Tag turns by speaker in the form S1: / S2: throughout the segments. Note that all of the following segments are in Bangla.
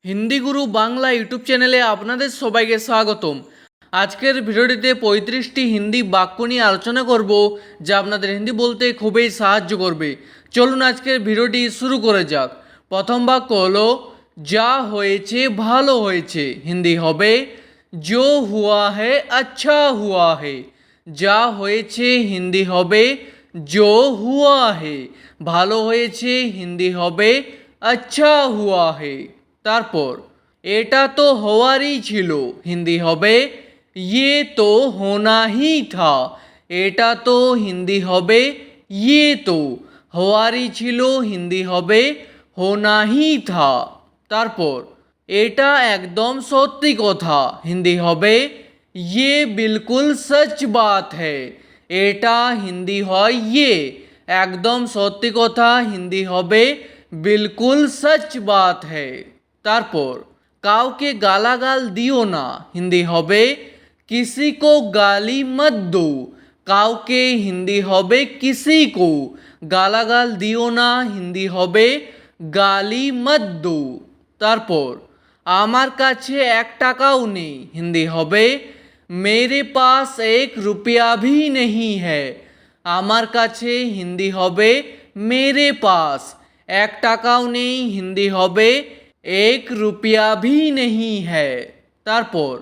S1: হিন্দি গুরু বাংলা ইউটিউব চ্যানেলে আপনাদের সবাইকে স্বাগতম। আজকের ভিডিওটিতে 35টি হিন্দি বাক্য নিয়ে আলোচনা করব, যা আপনাদের হিন্দি বলতে খুবই সাহায্য করবে। চলুন আজকের ভিডিওটি শুরু করে যাক। প্রথম বাক্য হলো যা হয়েছে ভালো হয়েছে। হিন্দি হবে जो हुआ है अच्छा हुआ है। যা হয়েছে হিন্দি হবে जो हुआ है। ভালো হয়েছে হিন্দি হবে अच्छा हुआ है। তারপর এটা তো হওয়ারই ছিল। হিন্দি হবে ये तो होना ही था। এটা তো হিন্দি হবে ये तो। হওয়ারই ছিল হিন্দি হবে होना ही था। তারপর এটা একদম সত্যি কথা। হিন্দি হবে ये बिल्कुल सच बात है। এটা হিন্দি হয় ये। একদম সত্যি কথা হিন্দি হবে बिल्कुल सच बात है। তারপর কাউকে গালাগাল দিও না। হিন্দি হবে किसी को गाली मत दो। কাউকে হিন্দি হবে किसी को। গালাগাল দিও না হিন্দি হবে গালি मत दो। তারপর আমার কাছে 1 টাকাও নেই। হিন্দি হবে मेरे पास 1 रुपया भी नहीं है। আমার কাছে হিন্দি হবে मेरे पास। 1 টাকাও নেই হিন্দি হবে 1 रुपया भी नहीं है। তারপর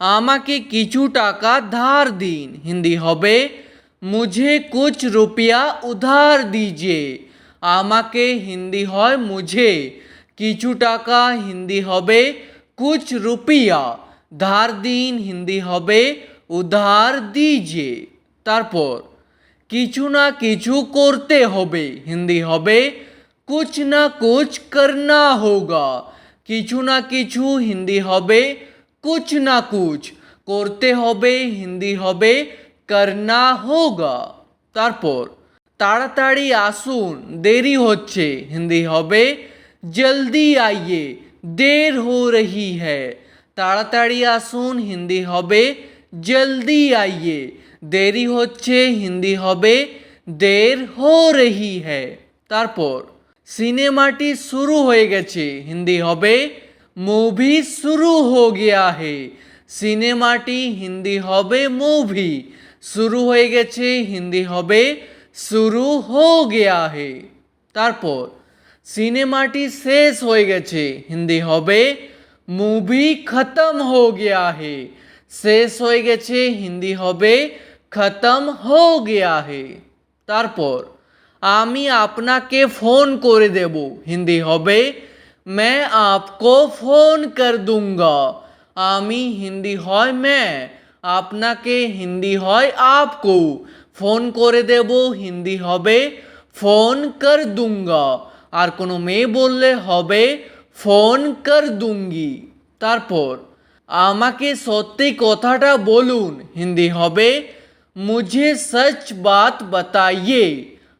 S1: আমাকে কিছু টাকা ধার দিন। হিন্দি হবে मुझे कुछ रुपया उधार दीजिए। আমাকে হিন্দি হয় मुझे। কিছু টাকা হিন্দি হবে कुछ रुपया। ধার দিন হিন্দি হবে उधार दीजिए। তারপর কিছু না কিছু করতে হবে। হিন্দি হবে कुछ ना कुछ करना होगा। কিছু না কিছু হিন্দি হবে कुछ ना कुछ। করতে হবে হিন্দি হবে करना होगा। তারপর তাড়াতাড়ি আসুন দেরি হচ্ছে। হিন্দি হবে जल्दी आइए देर हो रही है। তাড়াতাড়ি আসুন হিন্দি হবে जल्दी आइए। দেরি হচ্ছে হিন্দি হবে देर हो रही है। তারপর সিনেমাটি শুরু হয়ে গেছে। হিন্দি হবে मूवी शुरू हो गया है। সিনেমাটি হিন্দি হবে मूवी। শুরু হয়ে গেছে হিন্দি হবে शुरू हो गया है। তারপর সিনেমাটি শেষ হয়ে গেছে। হিন্দি হবে मूवी खत्म हो गया है। শেষ হয়ে গেছে হিন্দি হবে खत्म हो गया है। তারপর আমি আপনাকে ফোন করে দেব। হিন্দি হবে मैं आपको फोन कर दूंगा। আমি হিন্দি হয় मैं। আপনাকে হিন্দি হয় आपको। ফোন করে দেব হিন্দি হবে फोन कर दूंगा। আর কোনো মেয়ে বললে হবে फोन कर दूंगी। তারপর আমাকে সত্যি কথাটা বলুন। হিন্দি হবে मुझे सच बात बताइए।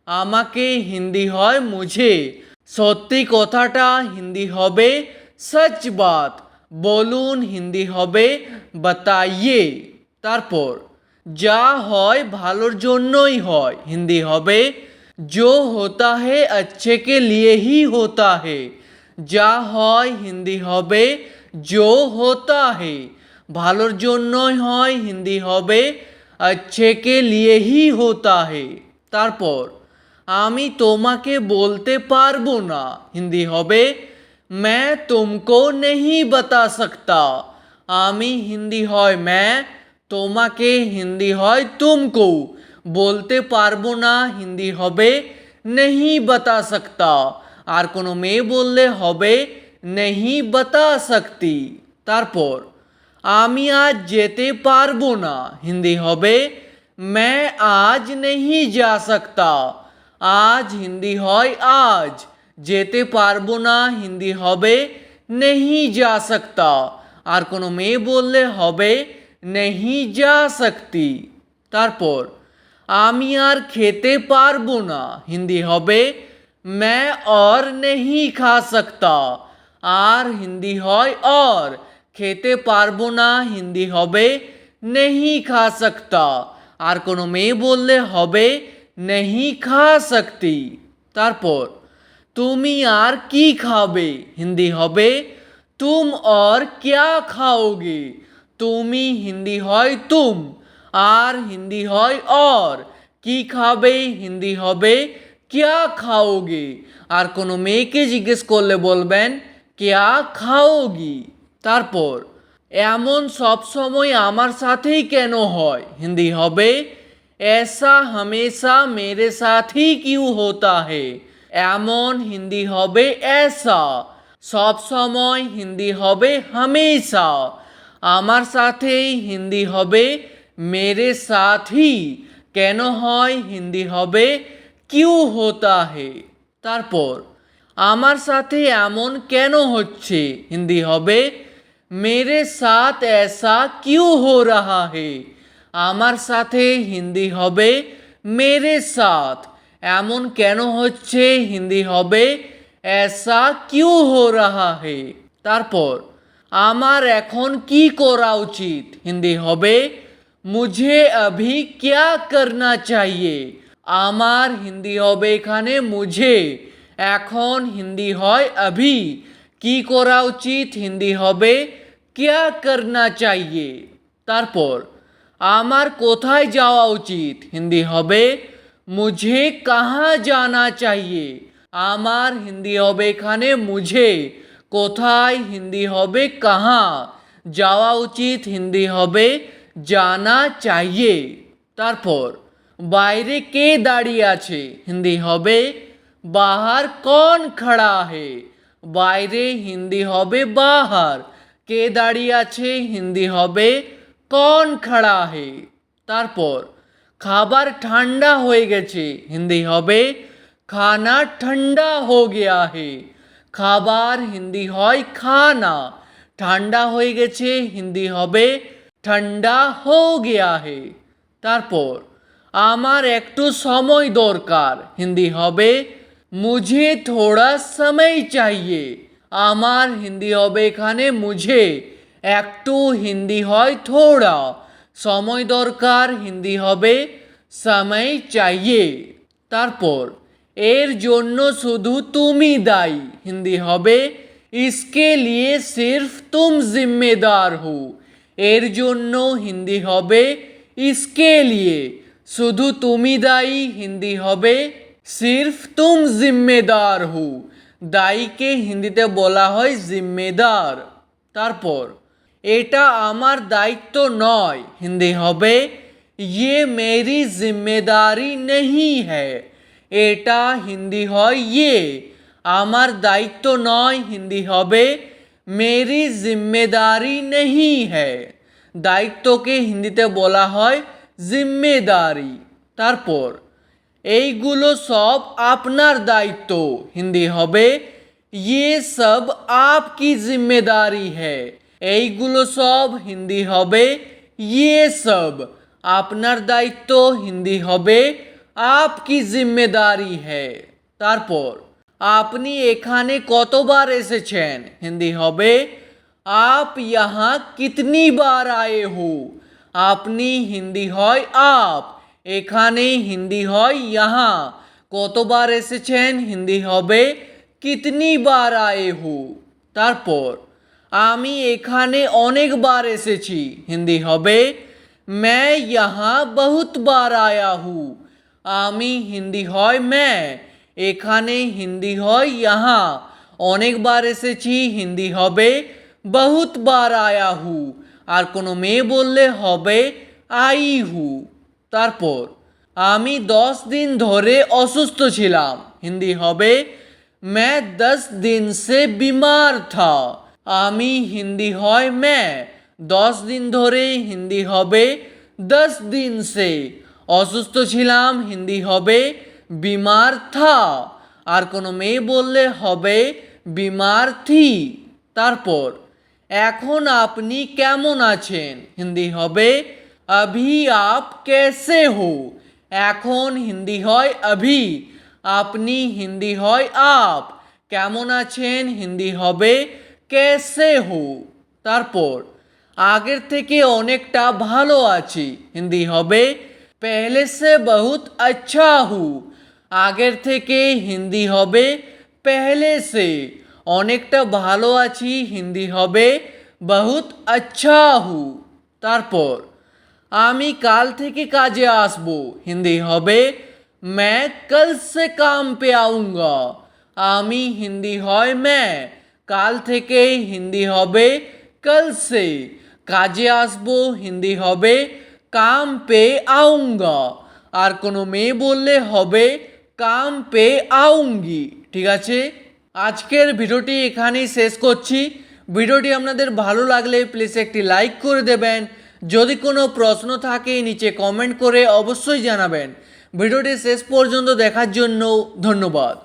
S1: আমাকে হিন্দি হয় मुझे। সত্যি কথাটা হিন্দি হবে सच बात। বলুন হিন্দি হবে बताइए। তারপর যা হয় ভালোর জন্যই হয়। হিন্দি হবে जो होता है अच्छे के लिए ही होता है। যা হয় হিন্দি হবে जो होता है। ভালোর জন্যই হয় হিন্দি হবে अच्छे के लिए ही होता है। তারপর আমি তোমাকে বলতে পারবো না। হিন্দি হবে मैं तुमको नहीं बता सकता। আমি হিন্দি হয় मैं। তোমাকে হিন্দি হয় तुमको। বলতে পারবো না হিন্দি হবে नहीं बता सकता। আর কোনো মেয়ে বললে হবে नहीं बता सकती। তারপর আমি আজ যেতে পারবো না। হিন্দি হবে मैं आज नहीं जा सकता। আজ হিন্দি হয় आज। যেতে পারবো না হিন্দি হবে नहीं जा सकता। আর কোনো মেয়ে বললে হবে नहीं जा सकती। তারপর আমি আর খেতে পারবো না। হিন্দি হবে मैं और नहीं खा सकता। আর হিন্দি হয় और। খেতে পারবো না হিন্দি হবে नहीं खा सकता। আর কোনো মেয়ে বললে হবে नहीं खा सकती। তারপর তুমি আর কি খাবে? হিন্দি হবে तुम और क्या खाओगे। তুমি হিন্দি হয় তুম, আর হিন্দি হয় और, কি খাবে হিন্দি হবে क्या খাओगे। আর কোনো মেয়েকে জিজ্ঞেস করলে বলবেন क्या খাओगी। তারপর এমন সব সময় আমার সাথেই কেন হয় হিন্দি হবে ऐसा हमेशा मेरे साथ ही क्यों होता है। এমন হিন্দি হবে ऐसा, সব সময় হিন্দি হবে हमेशा, আমার সাথেই হিন্দি হবে मेरे साथ ही, কেন হয় হিন্দি হবে क्यों होता है। তারপর আমার সাথে এমন কেন হচ্ছে হিন্দি হবে मेरे साथ ऐसा क्यों हो रहा है। আমার সাথে হিন্দি হবে मेरे साथ, এমন কেন হচ্ছে হিন্দি হবে ऐसा क्यों हो रहा है। তারপর আমার এখন কি করা উচিত হিন্দি হবে मुझे अभी क्या करना चाहिए। আমার হিন্দি হবে এখানে मुझे, এখন হিন্দি হয় अभी, কি করা উচিত হিন্দি হবে क्या करना चाहिए। তারপর আমার কোথায় যাওয়া উচিত হিন্দি হবে मुझे कहाँ जाना चाहिए। আমার হিন্দি হবে এখানে मुझे, কোথায় হিন্দি হবে कहाँ, যাওয়া উচিত হিন্দি হবে जाना चाहिए। তারপর বাইরে কে দাঁড়িয়ে আছে হিন্দি হবে बाहर कौन खड़ा है। বাইরে হিন্দি হবে बाहर, কে দাঁড়িয়ে আছে হিন্দি হবে कौन खड़ा है। তারপর খাবার ঠান্ডা হয়ে গেছে হিন্দি হবে खाना ठंडा हो गया है। খাবার হিন্দি হয় खाना, ঠান্ডা হয়ে গেছে হিন্দি হবে ठंडा हो गया है। তারপর আমার একটু সময় দরকার হিন্দি হবে मुझे थोड़ा समय चाहिए। আমার হিন্দি হবে এখানে मुझे, একটু হিন্দি হয় थोड़ा, সময় দরকার হিন্দি হবে समय चाहिए। তারপর এর জন্য শুধু তুমি দায়ী হিন্দি হবে इसके लिए सिर्फ तुम जिम्मेदार हो। এর জন্য হিন্দি হবে इसके लिए, শুধু তুমি দায়ী হিন্দি হবে सिर्फ तुम जिम्मेदार हो, দায়ীকে হিন্দিতে বলা হয় জিম্মেদার। তারপর এটা আমার দায়িত্ব নয় হিন্দি হবে ये मेरी जिम्मेदारी नहीं है। এটা হিন্দি হয় ये, আমার দায়িত্ব নয় হিন্দি হবে मेरी जिम्मेदारी नहीं है, দায়িত্বকে হিন্দিতে বলা হয় জিম্মেদারি। তারপর এইগুলো সব আপনার দায়িত্ব হিন্দি হবে ये सब आपकी जिम्मेदारी है। এইগুলো সব হিন্দি হবে ये सब, আপনার দায়িত্ব হিন্দি হবে आपकी जिम्मेदारी है। তারপর আপনি এখানে কতবার এসেছেন হিন্দি হবে आप यहाँ कितनी बार आए हो। আপনি হিন্দি হয় आप, এখানে হিন্দি হয় यहाँ, কতবার এসেছেন হিন্দি হবে कितनी बार आए हो। তারপর আমি এখানে অনেকবার এসেছি হিন্দি হবে मैं यहाँ बहुत बार आया हूँ। আমি হিন্দি হয় मैं, এখানে হিন্দি হয় यहाँ, অনেকবার এসেছি হিন্দি হবে बहुत बार आया हूँ, আর কোনো মেয়ে বললে হবে आई हूँ। তারপর আমি 10 দিন ধরে অসুস্থ ছিলাম হিন্দি হবে मैं 10 दिन से बीमार था। আমি হিন্দি হয় मैं, 10 দিন ধরে হিন্দি হবে 10 दिन से, অসুস্থ ছিলাম হিন্দি হবে बीमार था, আর কোনো মেয়ে বললে হবে बीमार थी। তারপর এখন আপনি কেমন আছেন হিন্দি হবে अभी आप कैसे हो। এখন হিন্দি হয় अभी, আপনি হিন্দি হয় आप, কেমন আছেন হিন্দি হবে कैसे हो। তারপর আগের থেকে অনেকটা ভালো আছি হিন্দি হবে पहले से बहुत अच्छा हूँ। আগের থেকে হিন্দি হবে पहले से, অনেকটা ভালো আছি হিন্দি হবে বহুত আচ্ছা হু। তারপর আমি কাল থেকে কাজে আসবো হিন্দি হবে मैं कल से काम पे आऊँगा। আমি হিন্দি হয় मैं, কাল থেকে হিন্দি হবে कल से, কাজে আসবো হিন্দি হবে काम पे आऊँगा। আর কোনো মেয়ে বললে হবে काम पे आऊँगी। ঠিক আছে, আজকের ভিডিওটি এখানেই শেষ করছি। ভিডিওটি আপনাদের ভালো লাগলে প্লিজ একটি লাইক করে দেবেন। যদি কোনো প্রশ্ন থাকে নিচে কমেন্ট করে অবশ্যই জানাবেন। ভিডিওটি শেষ পর্যন্ত দেখার জন্য ধন্যবাদ।